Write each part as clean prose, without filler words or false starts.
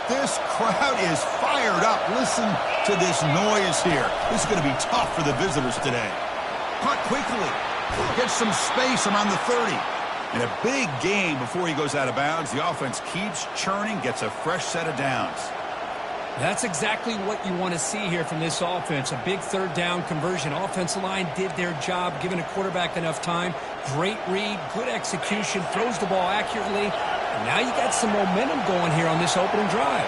This crowd is fired up. Listen to this noise here. This is going to be tough for the visitors today. Caught quickly. Gets some space around the 30. And a big gain before he goes out of bounds. The offense keeps churning, gets a fresh set of downs. That's exactly what you want to see here from this offense. A big third down conversion. Offensive line did their job, giving a quarterback enough time. Great read, good execution, throws the ball accurately. And now you got some momentum going here on this opening drive.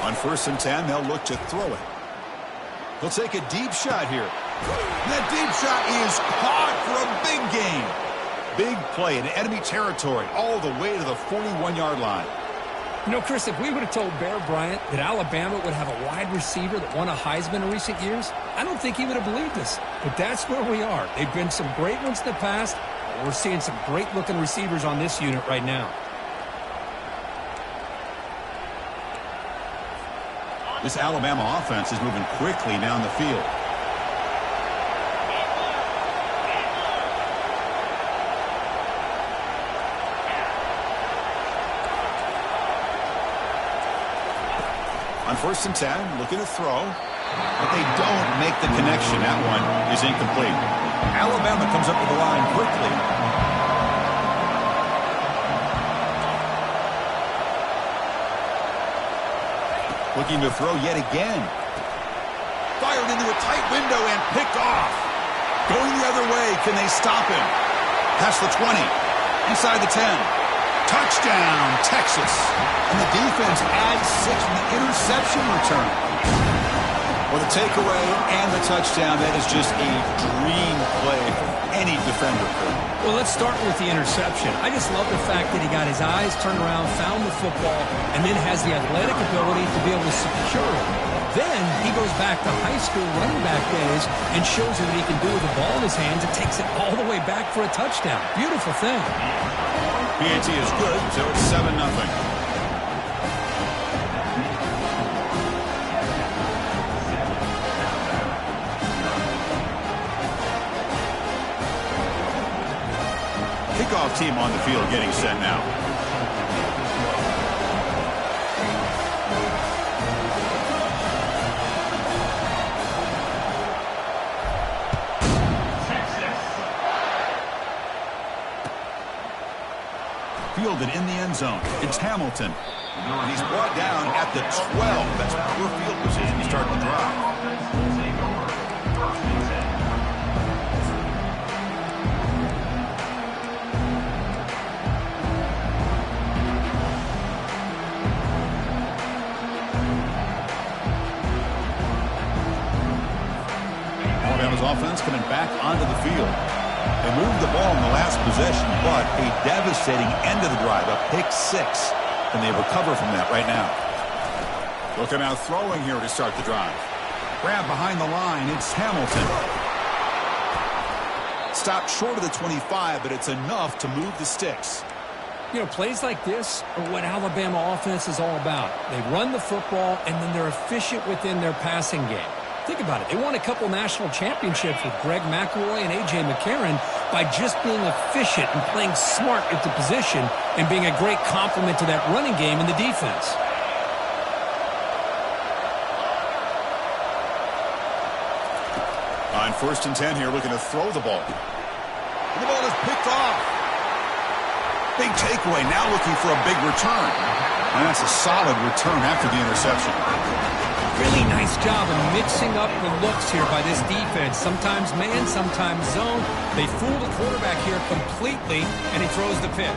On 1st and 10, they'll look to throw it. They'll take a deep shot here. That deep shot is caught for a big gain. Big play in enemy territory all the way to the 41-yard line. You know, Chris, if we would have told Bear Bryant that Alabama would have a wide receiver that won a Heisman in recent years, I don't think he would have believed us. But that's where we are. They've been some great ones in the past. We're seeing some great-looking receivers on this unit right now. This Alabama offense is moving quickly down the field. On 1st and 10, looking to throw. But they don't make the connection. That one is incomplete. Alabama comes up to the line quickly. Looking to throw yet again. Fired into a tight window and picked off. Going the other way. Can they stop him? Past the 20. Inside the 10. Touchdown, Texas. And the defense adds 6 from the interception return. Well, the takeaway and the touchdown, that is just a dream play for any defender. Well, let's start with the interception. I just love the fact that he got his eyes turned around, found the football, and then has the athletic ability to be able to secure it. Then he goes back to high school running back days and shows you what he can do with the ball in his hands and takes it all the way back for a touchdown. Beautiful thing. PAT is good, so it's 7-0. Kickoff team on the field getting set now. Fielded in the end zone. It's Hamilton. And he's brought down at the 12. That's poor field position to start the drive. Alabama's offense coming back onto the field. They moved the ball in the last possession, but a devastating end of the drive, a pick-6. And they recover from that right now. Looking out throwing here to start the drive. Grab behind the line, it's Hamilton. Stopped short of the 25, but it's enough to move the sticks. You know, plays like this are what Alabama offense is all about. They run the football, and then they're efficient within their passing game. Think about it. They won a couple national championships with Greg McElroy and A.J. McCarron by just being efficient and playing smart at the position and being a great complement to that running game in the defense. On 1st and 10 here, looking to throw the ball. And the ball is picked off. Big takeaway, now looking for a big return. And that's a solid return after the interception. Really nice job of mixing up the looks here by this defense. Sometimes man, sometimes zone. They fool the quarterback here completely, and he throws the pick.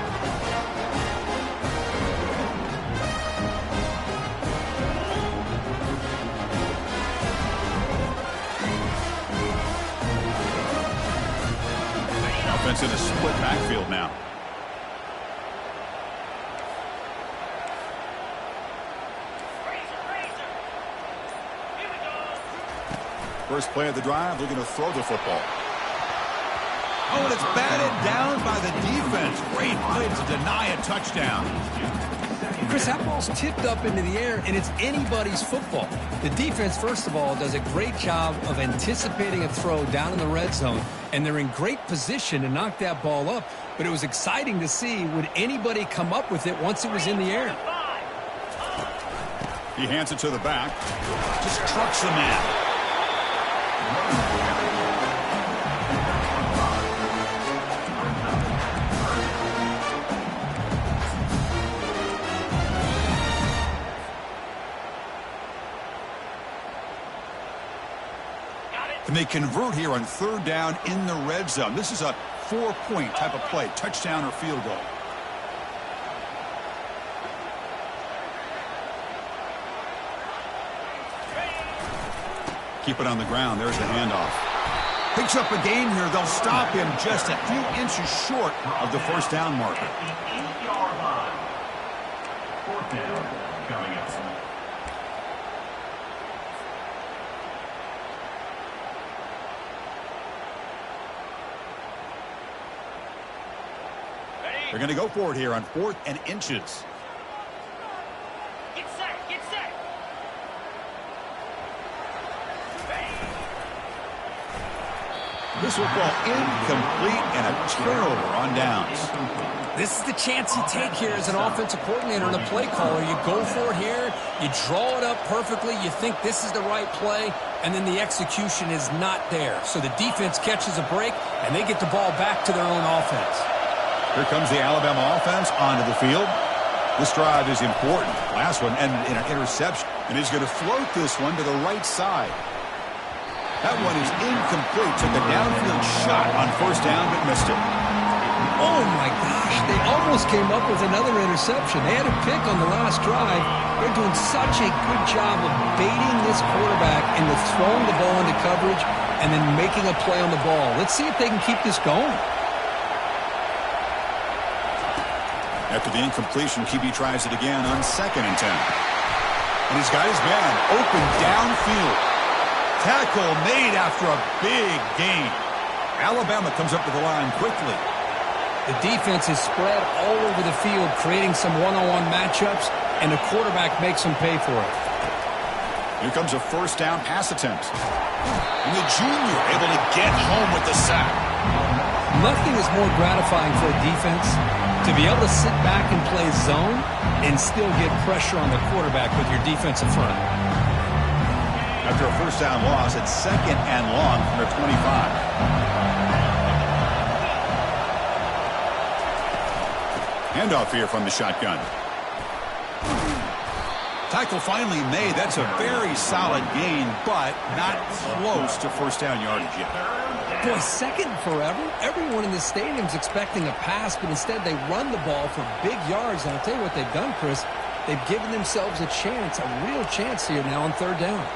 Offense in a split backfield now. First play of the drive, looking to throw the football. Oh, and it's batted down by the defense. Great play to deny a touchdown. Chris, that ball's tipped up into the air, and it's anybody's football. The defense, first of all, does a great job of anticipating a throw down in the red zone, and they're in great position to knock that ball up. But it was exciting to see, would anybody come up with it once it was in the air? He hands it to the back. Just trucks the man. And they convert here on third down in the red zone. This is a 4-point type of play, touchdown or field goal. Keep it on the ground. There's the handoff. Picks up a gain here. They'll stop him just a few inches short of the first down marker. 8-yard line. Fourth down coming up. They're going to go for it here on 4th and inches. Get set, get set. This will fall incomplete and a turnover on downs. This is the chance you take here as an offensive coordinator and a play caller. You go for it here, you draw it up perfectly, you think this is the right play, and then the execution is not there. So the defense catches a break, and they get the ball back to their own offense. Here comes the Alabama offense onto the field. This drive is important. Last one ended in an interception, and he's going to float this one to the right side. That one is incomplete. Took a downfield shot on first down, but missed it. Oh, my gosh. They almost came up with another interception. They had a pick on the last drive. They're doing such a good job of baiting this quarterback into throwing the ball into coverage and then making a play on the ball. Let's see if they can keep this going. After the incompletion, QB tries it again on 2nd and 10. And he's got his man open downfield. Tackle made after a big gain. Alabama comes up to the line quickly. The defense is spread all over the field, creating some one-on-one matchups, and the quarterback makes them pay for it. Here comes a first down pass attempt. And the junior able to get home with the sack. Nothing is more gratifying for a defense to be able to sit back and play zone and still get pressure on the quarterback with your defensive front. After a first down loss, it's 2nd and long from their 25. Handoff here from the shotgun. Tackle finally made. That's a very solid gain, but not close to first down yardage yet. Boy, second and forever. Everyone in the stadium's expecting a pass, but instead they run the ball for big yards. And I'll tell you what they've done, Chris. They've given themselves a chance, a real chance here now on third down.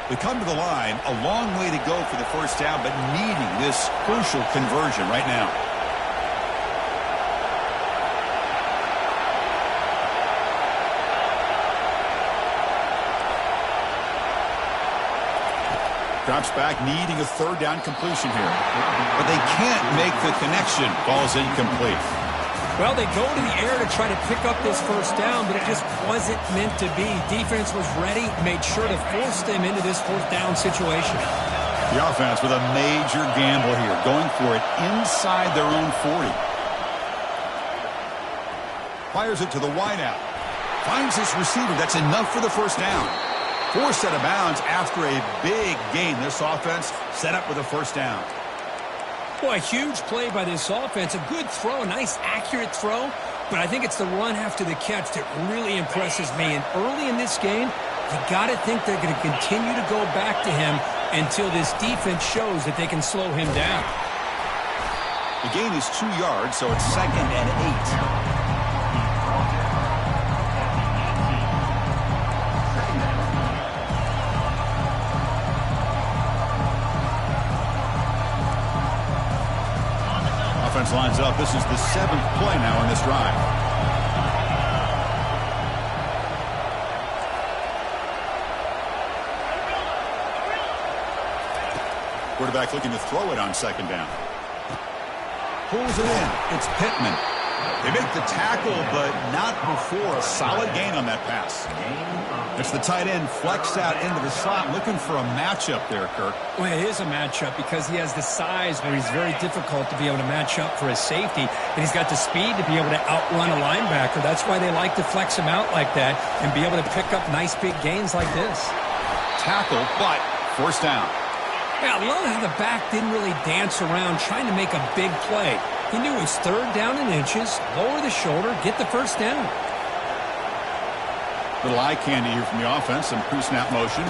They come to the line, a long way to go for the first down, but needing this crucial conversion right now. Drops back, needing a third down completion here. But they can't make the connection. Ball's incomplete. Well, they go to the air to try to pick up this first down, but it just wasn't meant to be. Defense was ready, made sure to force them into this fourth down situation. The offense with a major gamble here, going for it inside their own 40. Fires it to the wideout. Finds this receiver. That's enough for the first down. Forced out of bounds after a big gain. This offense set up with a first down. Boy, a huge play by this offense. A good throw, a nice accurate throw. But I think it's the run after the catch that really impresses me. And early in this game, you got to think they're going to continue to go back to him until this defense shows that they can slow him down. The gain is 2 yards, so it's 2nd and 8. Offense lines up. This is the 7th play now on this drive. Quarterback looking to throw it on 2nd down. Pulls it in. It's Pittman. They make the tackle, but not before a solid gain on that pass. It's the tight end flexed out into the slot, looking for a matchup there, Kirk. Well, it is a matchup because he has the size where he's very difficult to be able to match up for his safety, and he's got the speed to be able to outrun a linebacker. That's why they like to flex him out like that and be able to pick up nice big gains like this. Tackle, but first down. Yeah, I love how the back didn't really dance around trying to make a big play. He knew it was third down in inches, lower the shoulder, get the first down. Little eye candy here from the offense, some pre-snap motion.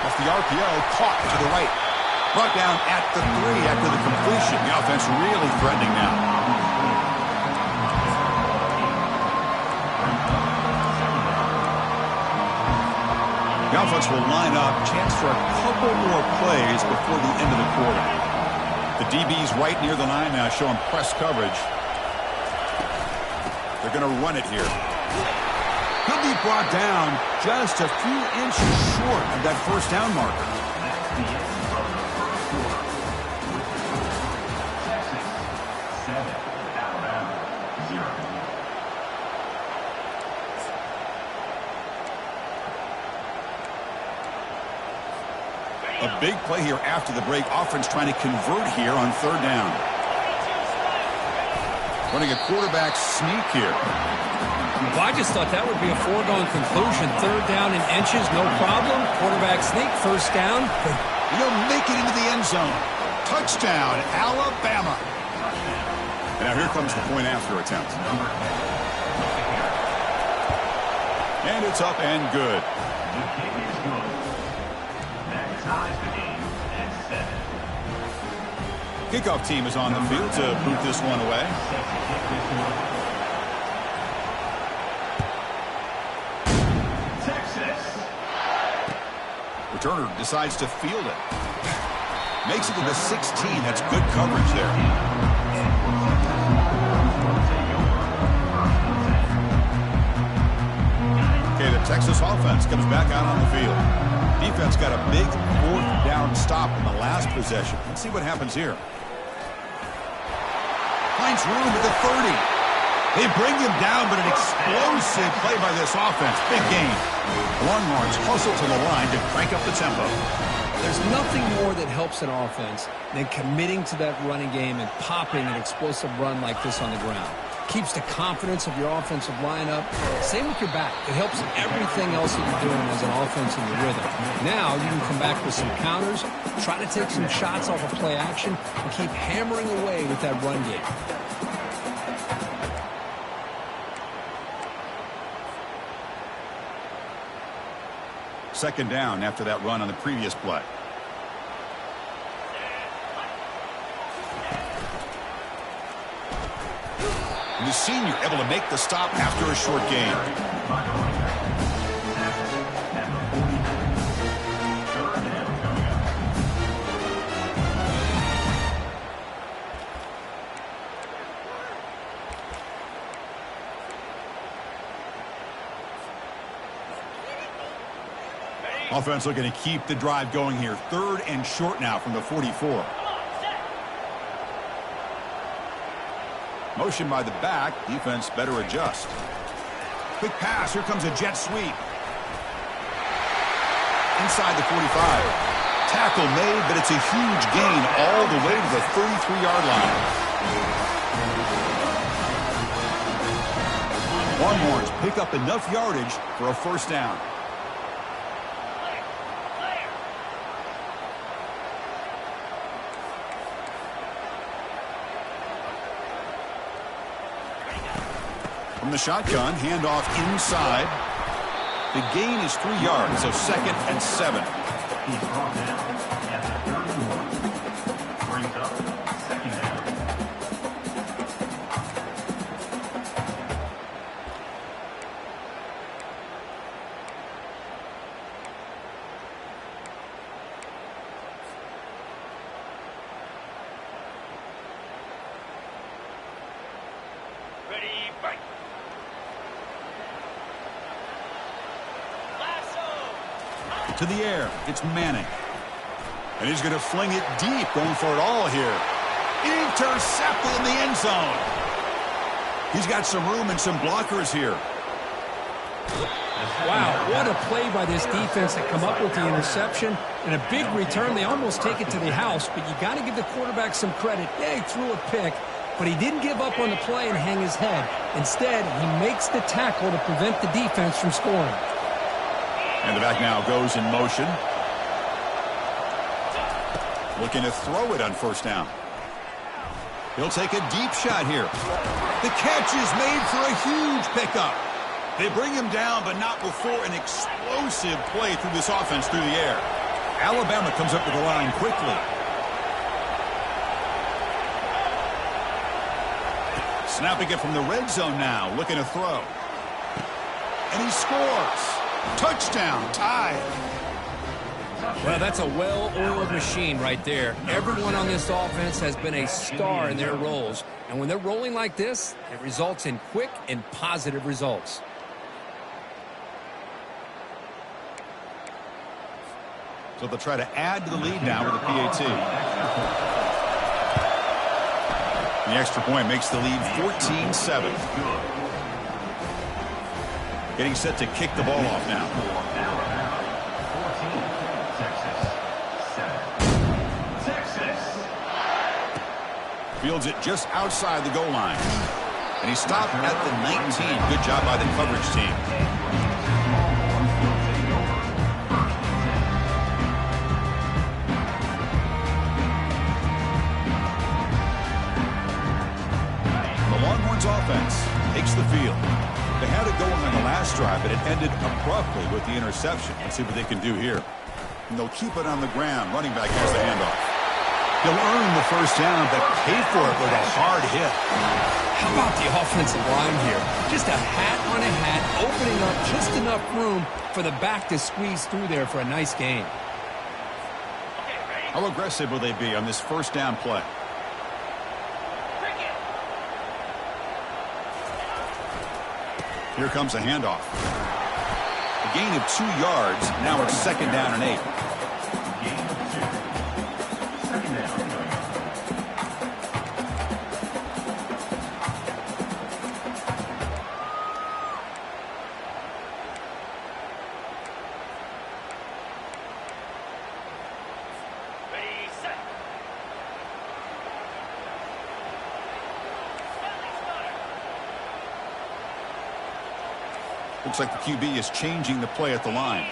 Off the RPO, caught to the right. Brought down at the 3 after the completion. The offense really threatening now. The offense will line up, chance for a couple more plays before the end of the quarter. The DB's right near the line now, showing press coverage. They're going to run it here. He'll be brought down just a few inches short of that first down marker. A big play here after the break. Offense trying to convert here on third down. Running a quarterback sneak here. Well, I just thought that would be a foregone conclusion. Third down in inches, no problem. Quarterback sneak, first down. He'll make it into the end zone. Touchdown, Alabama. And now here comes the point after attempt. And it's up and good. Kickoff team is on the field to boot this one away. Returner decides to field it. Makes it to the 16. That's good coverage there. Okay, the Texas offense comes back out on the field. Defense got a big fourth down stop in the last possession. Let's see what happens here. Finds room at the 30. They bring him down, but an explosive play by this offense. Big gain. Longhorns hustle to the line to crank up the tempo. There's nothing more that helps an offense than committing to that running game and popping an explosive run like this on the ground. Keeps the confidence of your offensive lineup. Same with your back. It helps everything else that you're doing as an offense in your rhythm. Now you can come back with some counters, try to take some shots off of play action, and keep hammering away with that run game. Second down after that run on the previous play. And the senior able to make the stop after a short gain. Offense looking to keep the drive going here. Third and short now from the 44. Motion by the back. Defense better adjust. Quick pass. Here comes a jet sweep. Inside the 45. Tackle made, but it's a huge gain all the way to the 33-yard line. Longhorns pick up enough yardage for a first down. From the shotgun, handoff inside. The gain is 3 yards, so 2nd and 7. He's brought down at the 31. Brings up 2nd down. Ready, fight. To the air, it's Manning. And he's going to fling it deep, going for it all here. Intercepted in the end zone. He's got some room and some blockers here. Wow, what a play by this defense to come up with the interception. And a big return. They almost take it to the house, but you got to give the quarterback some credit. Yeah, he threw a pick, but he didn't give up on the play and hang his head. Instead, he makes the tackle to prevent the defense from scoring. And the back now goes in motion. Looking to throw it on first down. He'll take a deep shot here. The catch is made for a huge pickup. They bring him down, but not before an explosive play through this offense through the air. Alabama comes up to the line quickly. Snapping it from the red zone now, looking to throw. And he scores. Touchdown, tied. Well, that's a well-oiled machine right there. Everyone on this offense has been a star in their roles. And when they're rolling like this, it results in quick and positive results. So they'll try to add to the lead now with a PAT. The extra point makes the lead 14-7. Getting set to kick the ball off now. Fields it just outside the goal line. And he stopped at the 19. Good job by the coverage team. The Longhorns offense takes the field. They had it going on the last drive, but it ended abruptly with the interception. Let's see what they can do here. And they'll keep it on the ground. Running back has the handoff. He'll earn the first down, but pay for it with a hard hit. How about the offensive line here? Just a hat on a hat, opening up just enough room for the back to squeeze through there for a nice gain. How aggressive will they be on this first down play? Here comes a handoff. A gain of 2 yards. Now it's second down and 8. Looks like the QB is changing the play at the line.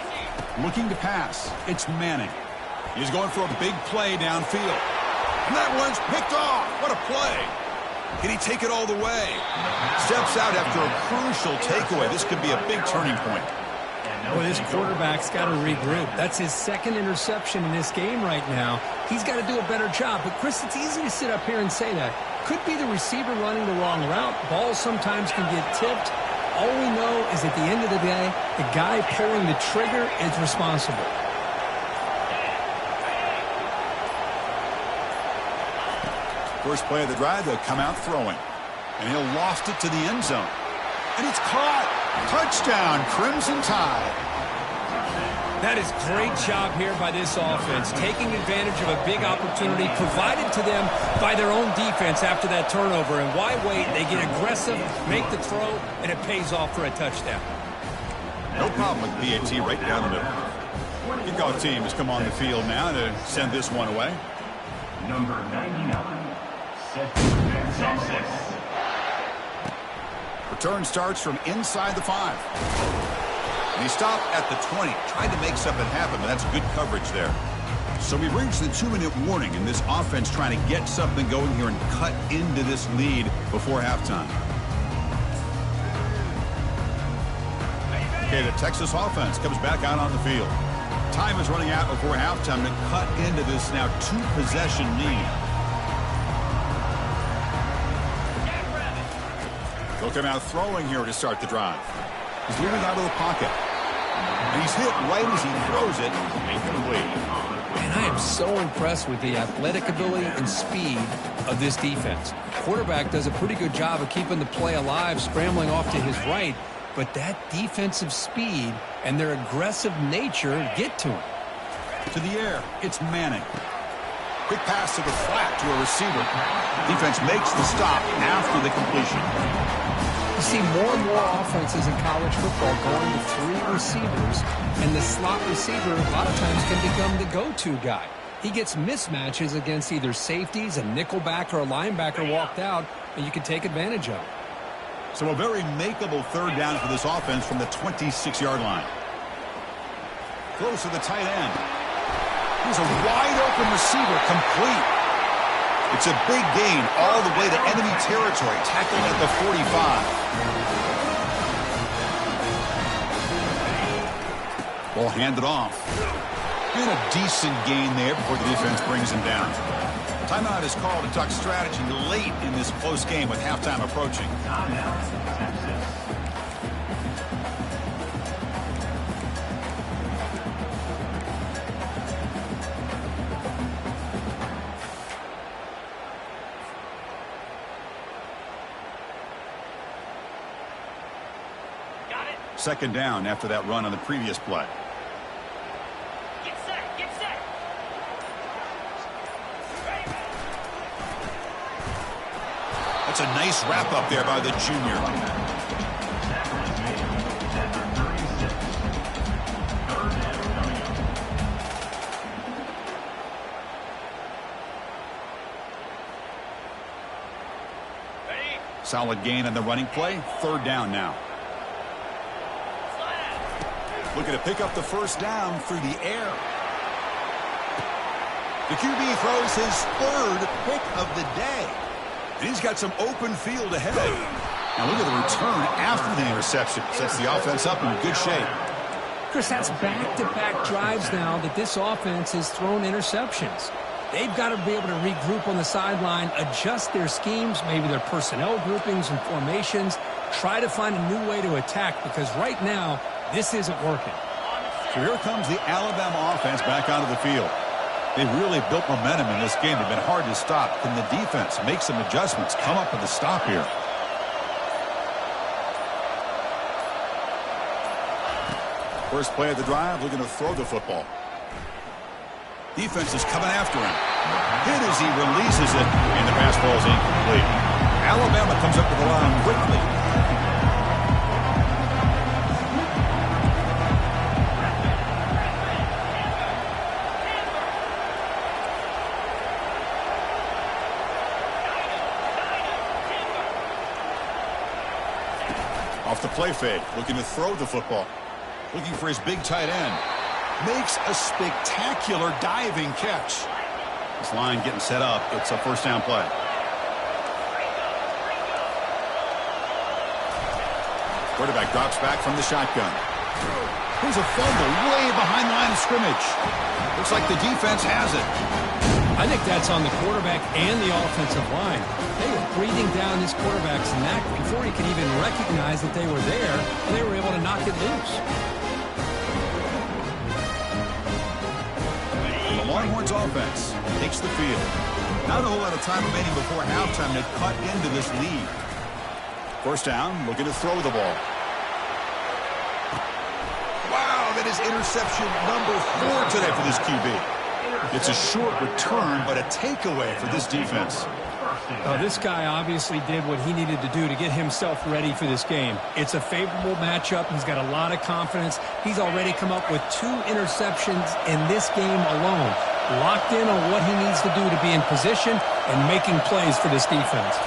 Looking to pass. It's Manning. He's going for a big play downfield. And that one's picked off. What a play. Can he take it all the way? Steps out after a crucial takeaway. This could be a big turning point. Well, this quarterback's got to regroup. That's his second interception in this game right now. He's got to do a better job. But, Chris, it's easy to sit up here and say that. Could be the receiver running the wrong route. Balls sometimes can get tipped. All we know is at the end of the day, the guy pulling the trigger is responsible. First play of the drive, they'll come out throwing. And he'll loft it to the end zone. And it's caught. Touchdown, Crimson Tide. That is great job here by this offense, taking advantage of a big opportunity provided to them by their own defense after that turnover. And why wait? They get aggressive, make the throw, and it pays off for a touchdown. No problem with PAT right down the middle. Kickoff team has come on the field now to send this one away. Number 99, Texas. Return starts from inside the 5. And he stopped at the 20. Tried to make something happen, but that's good coverage there. So we've reached the 2-minute warning, and this offense trying to get something going here and cut into this lead before halftime. Okay, the Texas offense comes back out on the field. Time is running out before halftime to cut into this now 2-possession lead. They'll come out throwing here to start the drive. He's moving out of the pocket. And he's hit right as he throws it. Incomplete. And I am so impressed with the athletic ability and speed of this defense. Quarterback does a pretty good job of keeping the play alive, scrambling off to his right. But that defensive speed and their aggressive nature get to him. To the air, it's Manning. Quick pass to the flat to a receiver. Defense makes the stop after the completion. You see more and more offenses in college football going to 3 receivers, and the slot receiver a lot of times can become the go-to guy. He gets mismatches against either safeties, a nickelback, or a linebacker walked out, and you can take advantage of it. So a very makeable third down for this offense from the 26-yard line. Close to the tight end. Here's a wide-open receiver, complete. It's a big gain all the way to enemy territory, tackling at the 45. Ball handed off. And a decent gain there before the defense brings him down. Timeout is called to talk strategy late in this close game with halftime approaching. Second down after that run on the previous play. Get set, get set. That's a nice wrap up there by the junior. Solid gain on the running play. Third down now. Looking to pick up the first down through the air. The QB throws his third pick of the day. And he's got some open field ahead. Now look at the return after the interception. Sets the offense up in good shape. Chris, that's back-to-back drives now that this offense has thrown interceptions. They've got to be able to regroup on the sideline, adjust their schemes, maybe their personnel groupings and formations, try to find a new way to attack because right now, this isn't working. So here comes the Alabama offense back onto the field. They've really built momentum in this game. They've been hard to stop. Can the defense make some adjustments, come up with a stop here? First play of the drive, looking to throw the football. Defense is coming after him. Hit as he releases it, and the pass ball is incomplete. Alabama comes up with the line quickly. Off the play fake, looking to throw the football. Looking for his big tight end. Makes a spectacular diving catch. This line getting set up. It's a first down play. Quarterback drops back from the shotgun. Here's a fumble way behind the line of scrimmage. Looks like the defense has it. I think that's on the quarterback and the offensive line. They were breathing down this quarterback's neck before he could even recognize that they were there, and they were able to knock it loose. The Longhorns offense takes the field. Not a whole lot of time remaining before halftime to cut into this lead. First down, looking to throw the ball. Wow, that is interception number 4 today for this QB. It's a short return, but a takeaway for this defense. This guy obviously did what he needed to do to get himself ready for this game. It's a favorable matchup. He's got a lot of confidence. He's already come up with 2 interceptions in this game alone. Locked in on what he needs to do to be in position and making plays for this defense.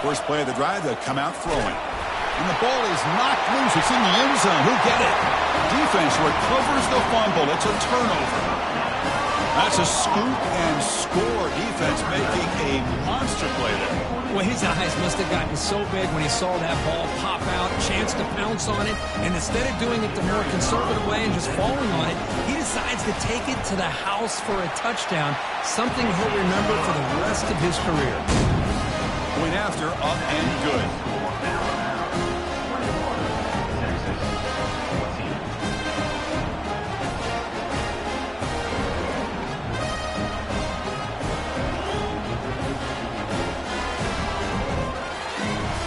First play of the drive, they'll come out throwing. And the ball is knocked loose. It's in the end zone. Who'll get it? Defense recovers the fumble. It's a turnover. That's a scoop and score. Defense making a monster play there. Well, his eyes must have gotten so big when he saw that ball pop out, chance to pounce on it, and instead of doing it the more conservative way and just falling on it, he decides to take it to the house for a touchdown, something he'll remember for the rest of his career. Point after, up and good.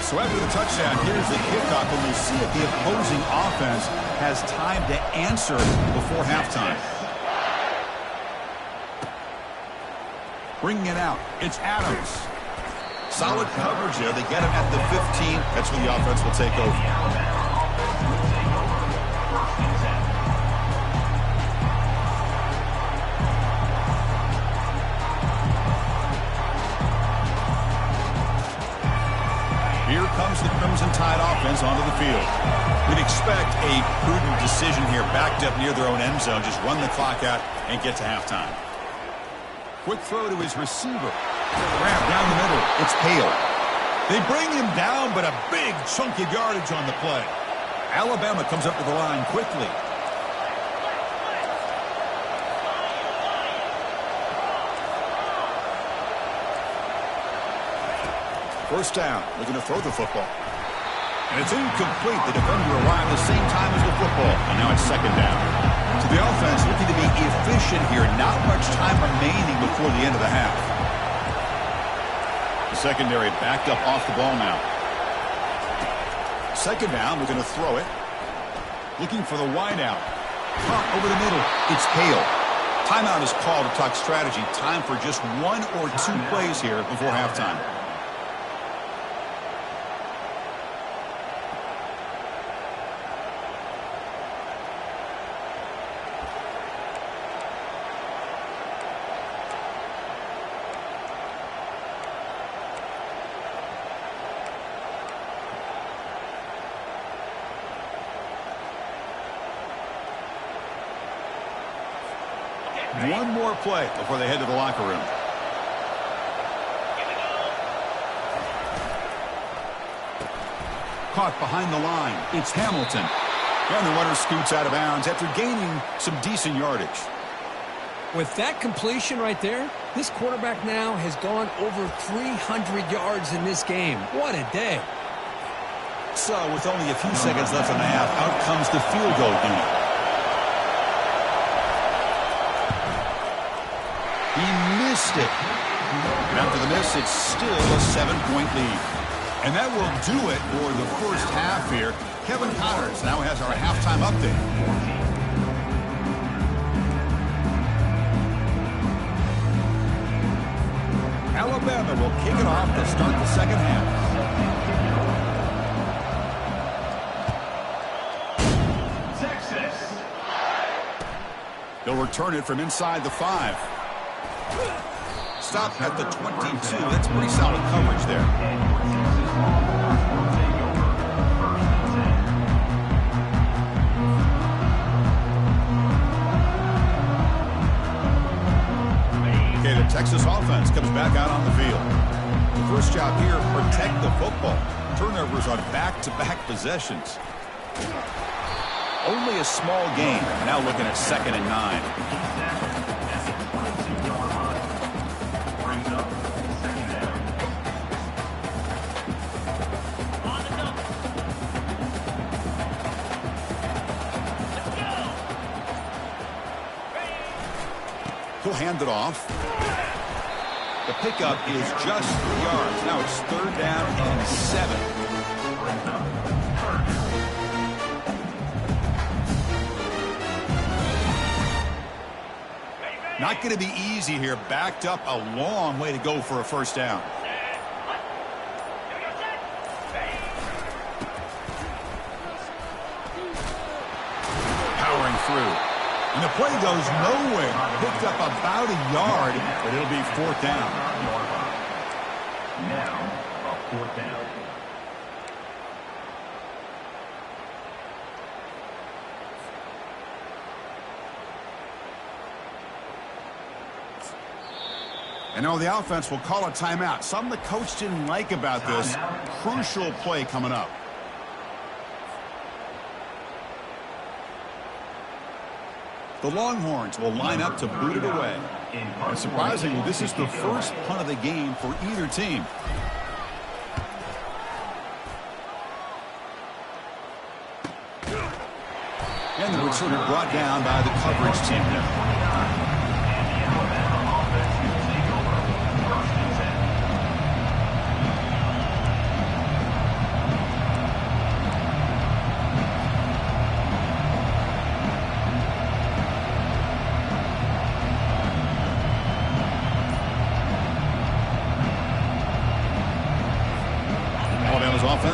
So after the touchdown, here's the kickoff, and we'll see if the opposing offense has time to answer before halftime. Bringing it out, it's Adams. Solid coverage there. They get him at the 15. That's when the offense will take over. Here comes the Crimson Tide offense onto the field. We'd expect a prudent decision here, backed up near their own end zone. Just run the clock out and get to halftime. Quick throw to his receiver. Grab down the middle. It's Hale. They bring him down, but a big chunk of yardage on the play. Alabama comes up to the line quickly. First down, looking to throw the football. And it's incomplete. The defender arrived the same time as the football. And now it's second down. So the offense looking to be efficient here. Not much time remaining before the end of the half. The secondary backed up off the ball now. Second down, we're going to throw it. Looking for the wide out. Pump over the middle. It's Hale. Timeout is called to talk strategy. Time for just one or two plays here before halftime. One more play before they head to the locker room. Caught behind the line. It's Hamilton. And the runner scoots out of bounds after gaining some decent yardage. With that completion right there, this quarterback now has gone over 300 yards in this game. What a day. So with only a few seconds left in the half, out comes the field goal unit. He missed it. And after the miss, it's still a 7-point lead. And that will do it for the first half here. Kevin Connors now has our halftime update. Alabama will kick it off to start the second half. Texas. They'll return it from inside the 5. Stop at the 22. That's pretty solid coverage there. Okay, the Texas offense comes back out on the field. The first job here, protect the football. Turnovers on back-to-back possessions. Only a small gain. Now looking at 2nd and 9. He'll hand it off. The pickup is just 3 yards. Now it's 3rd down and 7. Not going to be easy here. Backed up a long way to go for a first down. Powering through. And the play goes nowhere. Picked up about a yard, but it'll be 4th down. Now, a 4th down. And now the offense will call a timeout. Something the coach didn't like about this. Crucial play coming up. The Longhorns will line up to boot it away. And surprisingly, this is the first punt of the game for either team. And the returner brought down by the coverage team there.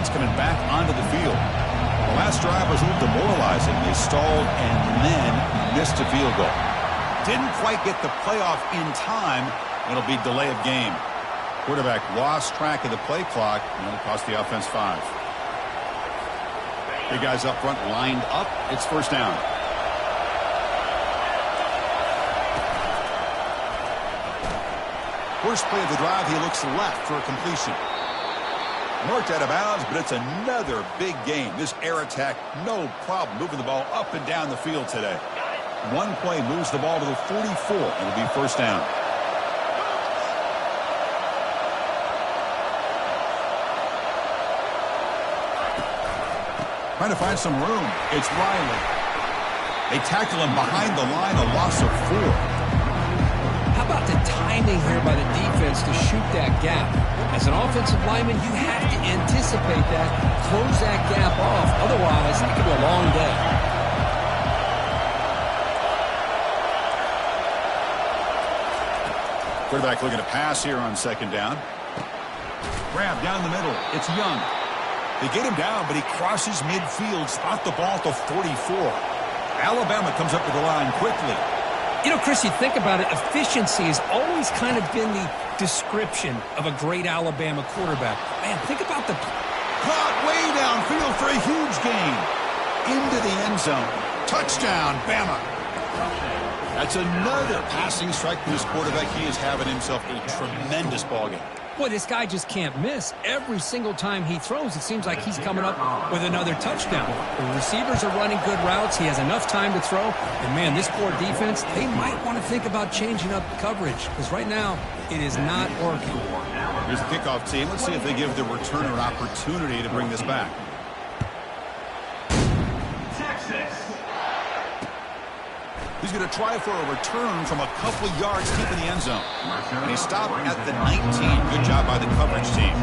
offense coming back onto the field. The last drive was a little demoralizing. They stalled and then missed a field goal. Didn't quite get the playoff in time. It'll be delay of game. Quarterback lost track of the play clock, and it'll cost the offense 5. The guys up front lined up. It's first down. First play of the drive, he looks left for a completion. Marked out of bounds, but it's another big game. This air attack, no problem moving the ball up and down the field today. One play moves the ball to the 44, and it'll be first down. Trying to find some room. It's Riley. They tackle him behind the line, a loss of 4. How about the timing here by the defense to shoot that gap? As an offensive lineman, you have to anticipate that, close that gap off. Otherwise, it could be a long day. Quarterback looking to pass here on second down. Grab down the middle. It's Young. They get him down, but he crosses midfield, spot the ball at the 44. Alabama comes up to the line quickly. You know, Chris, you think about it, efficiency has always kind of been the description of a great Alabama quarterback. Man, think about the... Caught way downfield for a huge gain. Into the end zone. Touchdown, Bama. That's another passing strike for this quarterback. He is having himself a tremendous ballgame. Boy, this guy just can't miss. Every single time he throws, it seems like he's coming up with another touchdown. The receivers are running good routes. He has enough time to throw. And, man, this poor defense, they might want to think about changing up coverage because right now it is not working. Here's the kickoff team. Let's see if they give the returner an opportunity to bring this back. Texas. He's going to try for a return from a couple yards deep in the end zone. And he stopped at the 19. Good job by the coverage team.